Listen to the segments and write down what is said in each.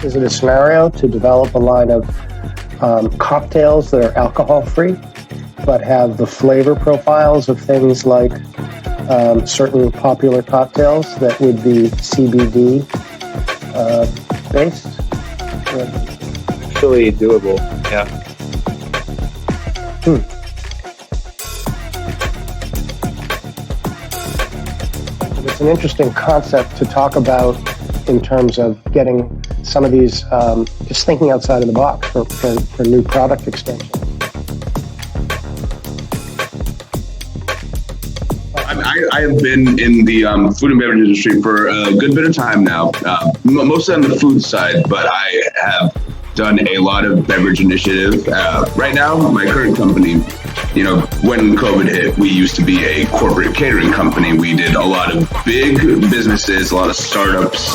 Is it a scenario to develop a line of cocktails that are alcohol-free, but have the flavor profiles of things like certain popular cocktails that would be CBD based? Actually doable, yeah. It's an interesting concept to talk about in terms of getting some of these, just thinking outside of the box for new product extension. I have been in the food and beverage industry for a good bit of time now, mostly on the food side, but I have done a lot of beverage initiative. Right now, my current company, when COVID hit, we used to be a corporate catering company. We did a lot of big businesses, a lot of startups,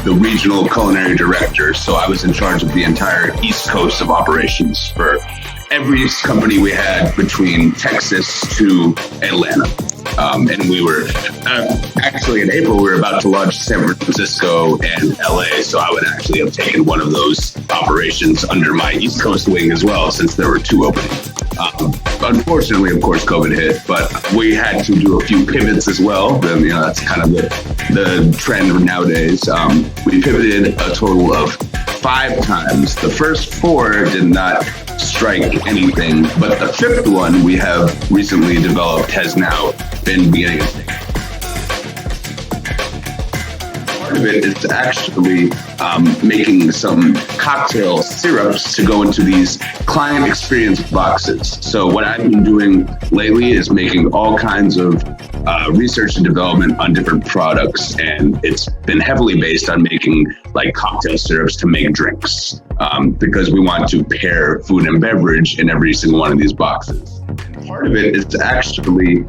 the regional culinary director. So I was in charge of the entire East Coast of operations for every company we had between Texas to Atlanta. And we were actually in April, we were about to launch San Francisco and LA. So I would actually have taken one of those operations under my East Coast wing as well, since there were two openings. Unfortunately, of course, COVID hit, but we had to do a few pivots as well. That's kind of the trend nowadays. We pivoted a total of 5 times. The first 4 did not strike anything, but the 5th one we have recently developed has now been beginning of things. Part of it is actually making some cocktail syrups to go into these client experience boxes. So what I've been doing lately is making all kinds of research and development on different products, and it's been heavily based on making like cocktail syrups to make drinks, because we want to pair food and beverage in every single one of these boxes. Part of it is actually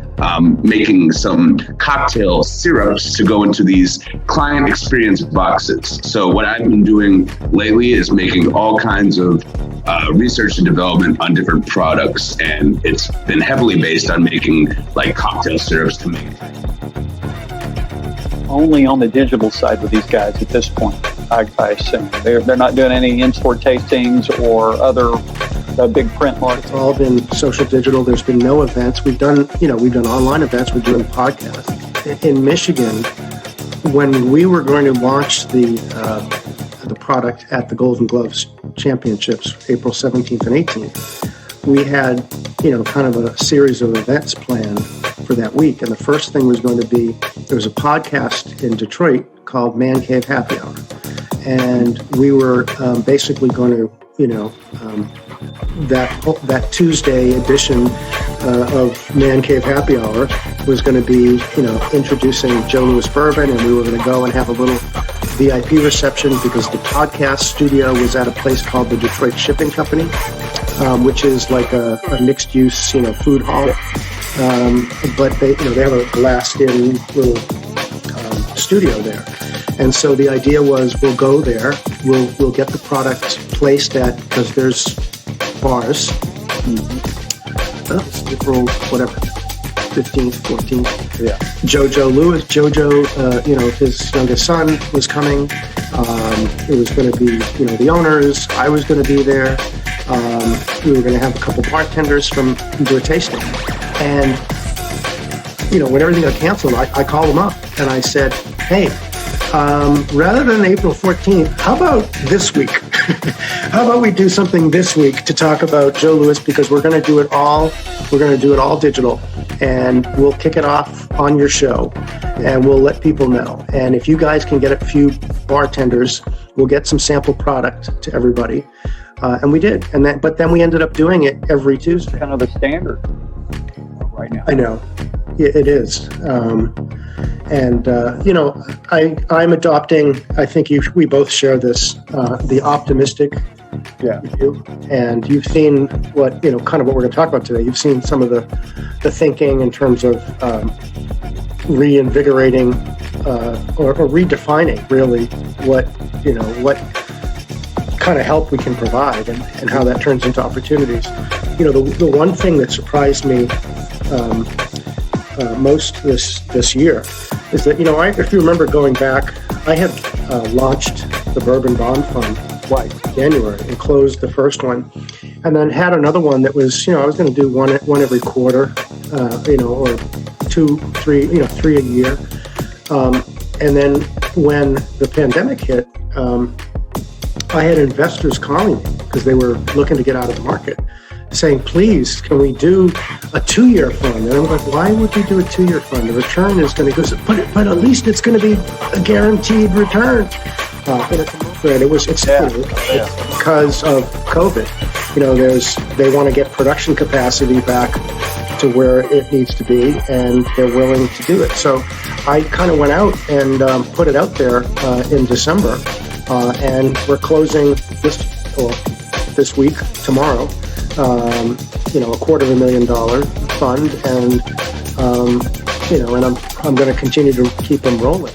making some cocktail syrups to go into these client experience boxes. So what I've been doing lately is making all kinds of research and development on different products, and it's been heavily based on making like cocktail syrups to make. Only on the digital side with these guys at this point, I assume. They're not doing any in-store tastings or other big print marks. It's all been social digital. There's been no events. We've done online events. We're doing podcasts. In Michigan, when we were going to launch the product at the Golden Gloves Championships, April 17th and 18th, we had, kind of a series of events planned for that week. And the first thing was going to be, there was a podcast in Detroit called Man Cave Happy Hour. And we were basically going to, that Tuesday edition of Man Cave Happy Hour was going to be, introducing Joe Louis Bourbon, and we were going to go and have a little VIP reception because the podcast studio was at a place called the Detroit Shipping Company, which is like a mixed-use, food hall. But they have a glassed-in little studio there. And so the idea was we'll go there, we'll get the product placed at, because there's bars, it's April, 15th, 14th. Yeah. Jojo, his youngest son was coming. It was going to be, the owners. I was going to be there. We were going to have a couple bartenders do a tasting. And, when everything got canceled, I called them up and I said, hey, rather than April 14th, how about this week? How about we do something this week to talk about Joe Louis, because we're going to do it all digital, and we'll kick it off on your show and we'll let people know. And if you guys can get a few bartenders, we'll get some sample product to everybody. And we did. But then we ended up doing it every Tuesday. Kind of the standard right now. I know. It is. I'm adopting, I think we both share this, the optimistic view. And you've seen what, kind of what we're going to talk about today. You've seen some of the thinking in terms of reinvigorating or redefining really what kind of help we can provide and how that turns into opportunities. The one thing that surprised me most this year is that, if you remember going back, I had launched the the Bourbon Bond Fund Right. January and closed the first one, and then had another one that was, I was going to do one every quarter, or 2, 3, 3 a year. And then when the pandemic hit, I had investors calling me because they were looking to get out of the market, saying, please, can we do a 2-year fund? And I'm like, why would you do a 2-year fund? The return is going to go, but at least it's going to be a guaranteed return. And it's because of COVID. They want to get production capacity back to where it needs to be, and they're willing to do it. So I kind of went out and put it out there in December, and we're closing this week, tomorrow, $250,000 fund, and and I'm going to continue to keep them rolling.